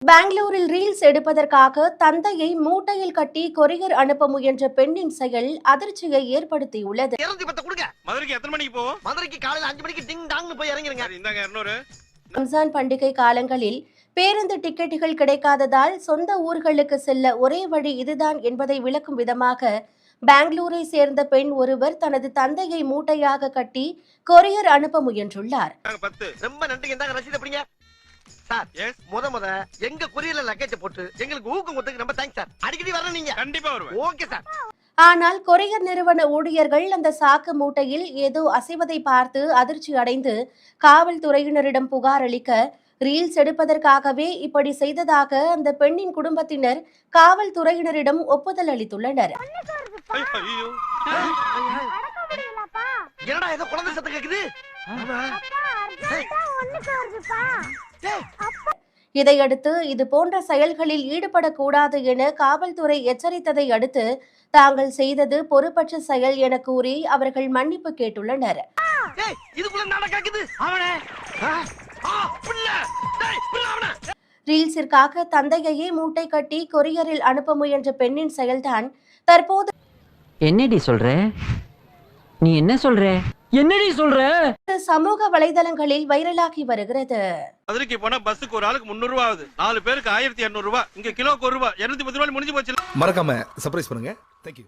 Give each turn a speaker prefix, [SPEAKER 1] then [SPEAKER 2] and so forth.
[SPEAKER 1] பெங்களூரில் ரீல்ஸ் எடுப்பதற்காக தந்தையை மூட்டையில் கட்டி கொரியர் அனுப்ப முயன்ற பெண்ணின் செயல் அதிர்ச்சியை ஏற்படுத்தியுள்ளது.
[SPEAKER 2] மதுரைக்கு எத்தனை மணிக்கு போவோம்?
[SPEAKER 3] மதுரைக்கு காலையில 5 மணிக்கு டிங் டாங்னு போய் இறங்கிருங்க.
[SPEAKER 2] இந்தாங்க 200.
[SPEAKER 1] ரம்ஜான் பண்டிகை காலங்களில் பேருந்து டிக்கெட்டுகள் கிடைக்காததால் சொந்த ஊர்களுக்கு செல்ல ஒரே வழி இதுதான் என்பதை விளக்கும் விதமாக பெங்களூரை சேர்ந்த பெண் ஒருவர் தனது தந்தையை மூட்டையாக கட்டி கொரியர் அனுப்ப முயன்றுள்ளார்.
[SPEAKER 3] ரொம்ப நன்றிங்க. இந்தாங்க ரசீது அப்படிங்க. சார், முத எங்க கொரியர்ல லக்கேஜ் போட்டு எங்களுக்கு ஊக்கம் கொடுத்ததுக்கு ரொம்ப தேங்க்ஸ் சார். அடிக்கடி வரணும் நீங்க.
[SPEAKER 2] கண்டிப்பா வருவேன்.
[SPEAKER 3] Okay sir.
[SPEAKER 1] ஆனால் கொரியர் நிறுவன ஊழியர்கள் அந்த சாக்கு மூட்டையில் ஏதோ அசைவதை பார்த்து அதிர்ச்சி அடைந்து காவல்துறையினரிடம் புகார் அளிக்க, ரீல்ஸ் எடுப்பதற்காகவே இப்படி செய்ததாக அந்த பெண்ணின் குடும்பத்தினர் காவல்துறையினரிடம் ஒப்புதல் அளித்துள்ளனர்.
[SPEAKER 3] என்னடா ஏதோ குழந்தை சத்தம் கேக்குது?
[SPEAKER 1] இதையடுத்து இது போன்ற செயல்களில் ஈடுபடக்கூடாது என காவல்துறை எச்சரித்ததை அடுத்து தாங்கள் செய்தது பொறுப்பற்ற செயல் என கூறி அவர்கள் மன்னிப்பு கேட்டுள்ளனர். ரீல்ஸிற்காக தந்தையையே மூட்டை கட்டி கொரியரில் அனுப்ப முயன்ற பெண்ணின் செயல்தான் தற்போது
[SPEAKER 4] என்னடி சொல்ற? நீ என்ன சொல்ற? என்னடி சொல்ற?
[SPEAKER 1] சமூக வலைதளங்களில் வைரலாகி வருகிறது.
[SPEAKER 2] மதுரைக்கு போனா பஸ்ஸுக்கு ஒரு ஆளுக்கு 300 ரூபாய் ஆகுது. 4 பேருக்கு 1200 ரூபாய். இங்க கிலோக்கு 1 ரூபாய். 210 ரூபாய் முடிஞ்சு போச்சு.
[SPEAKER 5] மறக்காம சர்ப்ரைஸ் பண்ணுங்க. Thank you.